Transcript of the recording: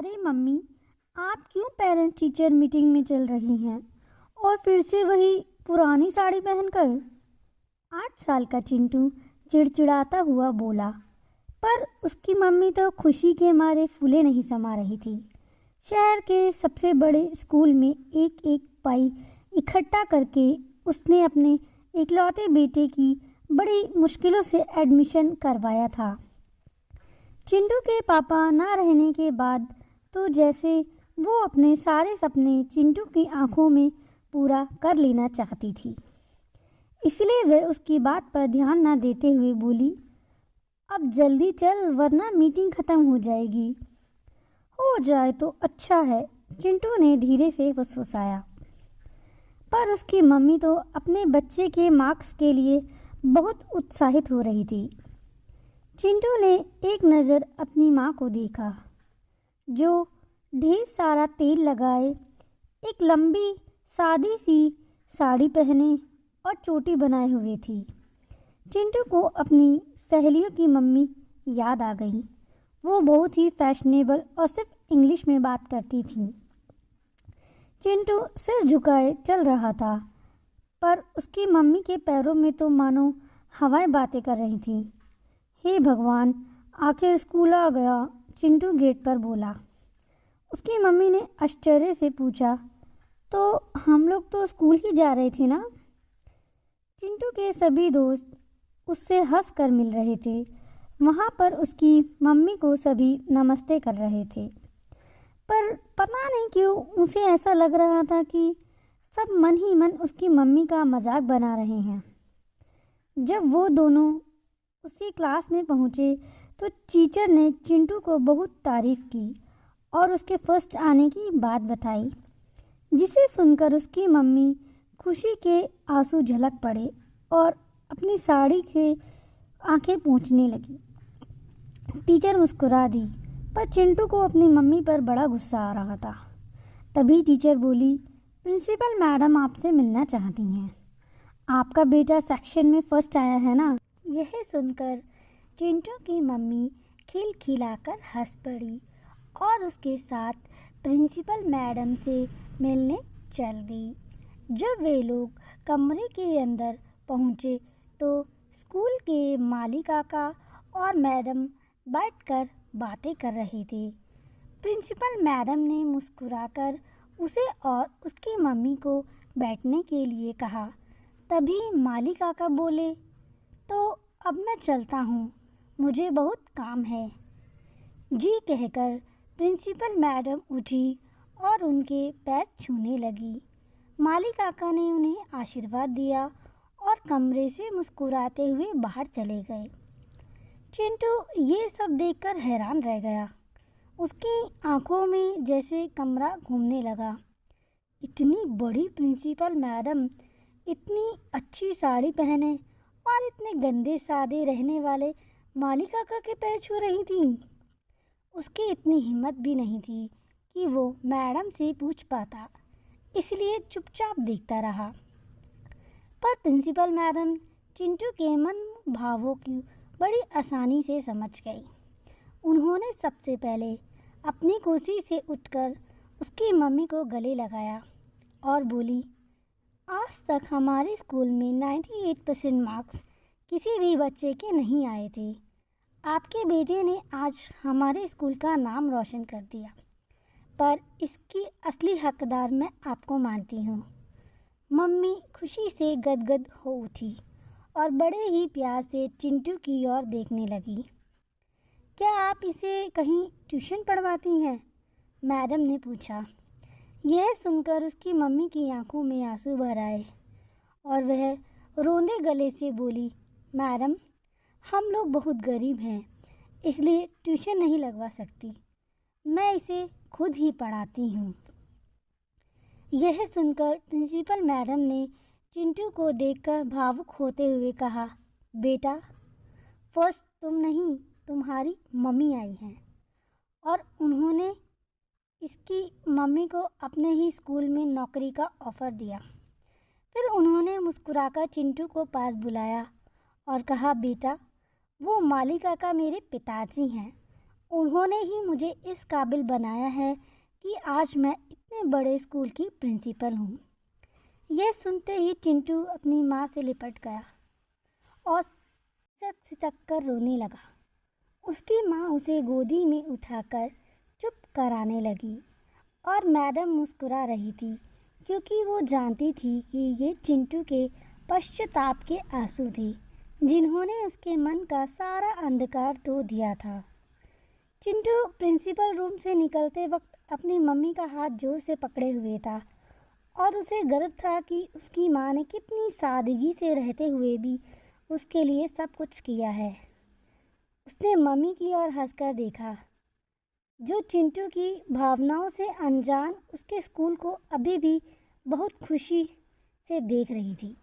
अरे मम्मी, आप क्यों पेरेंट्स टीचर मीटिंग में चल रही हैं और फिर से वही पुरानी साड़ी पहनकर? 8 साल का चिंटू चिड़चिड़ाता हुआ बोला। पर उसकी मम्मी तो खुशी के मारे फूले नहीं समा रही थी। शहर के सबसे बड़े स्कूल में एक एक पाई इकट्ठा करके उसने अपने इकलौते बेटे की बड़ी मुश्किलों से एडमिशन करवाया था। चिंटू के पापा ना रहने के बाद तो जैसे वो अपने सारे सपने चिंटू की आंखों में पूरा कर लेना चाहती थी। इसलिए वह उसकी बात पर ध्यान न देते हुए बोली, अब जल्दी चल वरना मीटिंग ख़त्म हो जाएगी। हो जाए तो अच्छा है, चिंटू ने धीरे से फुसफुसाया। पर उसकी मम्मी तो अपने बच्चे के मार्क्स के लिए बहुत उत्साहित हो रही थी। चिंटू ने एक नज़र अपनी माँ को देखा, जो ढेर सारा तेल लगाए, एक लंबी सादी सी साड़ी पहने और चोटी बनाए हुए थी। चिंटू को अपनी सहेलियों की मम्मी याद आ गई। वो बहुत ही फैशनेबल और सिर्फ इंग्लिश में बात करती थी। चिंटू सिर झुकाए चल रहा था, पर उसकी मम्मी के पैरों में तो मानो हवाएं बातें कर रही थीं। हे भगवान, आखिर स्कूल आ गया, चिंटू गेट पर बोला। उसकी मम्मी ने आश्चर्य से पूछा, तो हम लोग तो स्कूल ही जा रहे थे ना? चिंटू के सभी दोस्त उससे हंस कर मिल रहे थे। वहाँ पर उसकी मम्मी को सभी नमस्ते कर रहे थे, पर पता नहीं क्यों उसे ऐसा लग रहा था कि सब मन ही मन उसकी मम्मी का मजाक बना रहे हैं। जब वो दोनों उसकी क्लास में पहुँचे तो टीचर ने चिंटू को बहुत तारीफ़ की और उसके फर्स्ट आने की बात बताई, जिसे सुनकर उसकी मम्मी खुशी के आंसू झलक पड़े और अपनी साड़ी से आंखें पोंछने लगी। टीचर मुस्कुरा दी, पर चिंटू को अपनी मम्मी पर बड़ा गुस्सा आ रहा था। तभी टीचर बोली, प्रिंसिपल मैडम आपसे मिलना चाहती हैं। आपका बेटा सेक्शन में फर्स्ट आया है ना? यह सुनकर चिंटू की मम्मी खिलखिलाकर हंस पड़ी और उसके साथ प्रिंसिपल मैडम से मिलने चल दी। जब वे लोग कमरे के अंदर पहुँचे तो स्कूल के माली काका और मैडम बैठकर बातें कर रहे थे। प्रिंसिपल मैडम ने मुस्कुराकर उसे और उसकी मम्मी को बैठने के लिए कहा। तभी माली काका बोले, तो अब मैं चलता हूँ, मुझे बहुत काम है। जी कहकर प्रिंसिपल मैडम उठी और उनके पैर छूने लगी। माली काका ने उन्हें आशीर्वाद दिया और कमरे से मुस्कुराते हुए बाहर चले गए। चिंटू ये सब देखकर हैरान रह गया। उसकी आंखों में जैसे कमरा घूमने लगा। इतनी बड़ी प्रिंसिपल मैडम इतनी अच्छी साड़ी पहने और इतने गंदे सादे रहने वाले माली काका के पैर छू रही थी। उसकी इतनी हिम्मत भी नहीं थी कि वो मैडम से पूछ पाता, इसलिए चुपचाप देखता रहा। पर प्रिंसिपल मैडम चिंटू के मन भावों की बड़ी आसानी से समझ गई। उन्होंने सबसे पहले अपनी कुर्सी से उठकर उसकी मम्मी को गले लगाया और बोली, आज तक हमारे स्कूल में 98% मार्क्स किसी भी बच्चे के नहीं आए थे। आपके बेटे ने आज हमारे स्कूल का नाम रोशन कर दिया, पर इसकी असली हकदार मैं आपको मानती हूँ। मम्मी खुशी से गदगद हो उठी और बड़े ही प्यार से चिंटू की ओर देखने लगी। क्या आप इसे कहीं ट्यूशन पढ़वाती हैं? मैडम ने पूछा। यह सुनकर उसकी मम्मी की आंखों में आंसू भर आए और वह रोंदे गले से बोली, मैडम, हम लोग बहुत गरीब हैं, इसलिए ट्यूशन नहीं लगवा सकती। मैं इसे खुद ही पढ़ाती हूँ। यह सुनकर प्रिंसिपल मैडम ने चिंटू को देखकर भावुक होते हुए कहा, बेटा, फर्स्ट तुम नहीं, तुम्हारी मम्मी आई हैं। और उन्होंने इसकी मम्मी को अपने ही स्कूल में नौकरी का ऑफ़र दिया। फिर उन्होंने मुस्कुराकर चिंटू को पास बुलाया और कहा, बेटा, वो माली काका मेरे पिताजी हैं उन्होंने ही मुझे इस काबिल बनाया है कि आज मैं इतने बड़े स्कूल की प्रिंसिपल हूँ। यह सुनते ही चिंटू अपनी माँ से लिपट गया और सिसक कर रोने लगा। उसकी माँ उसे गोदी में उठाकर चुप कराने लगी और मैडम मुस्कुरा रही थी, क्योंकि वो जानती थी कि ये चिंटू के पश्चाताप के आंसू थे, जिन्होंने उसके मन का सारा अंधकार धो दिया था। चिंटू प्रिंसिपल रूम से निकलते वक्त अपनी मम्मी का हाथ जोर से पकड़े हुए था और उसे गर्व था कि उसकी माँ ने कितनी सादगी से रहते हुए भी उसके लिए सब कुछ किया है। उसने मम्मी की ओर हंसकर देखा, जो चिंटू की भावनाओं से अनजान उसके स्कूल को अभी भी बहुत खुशी से देख रही थी।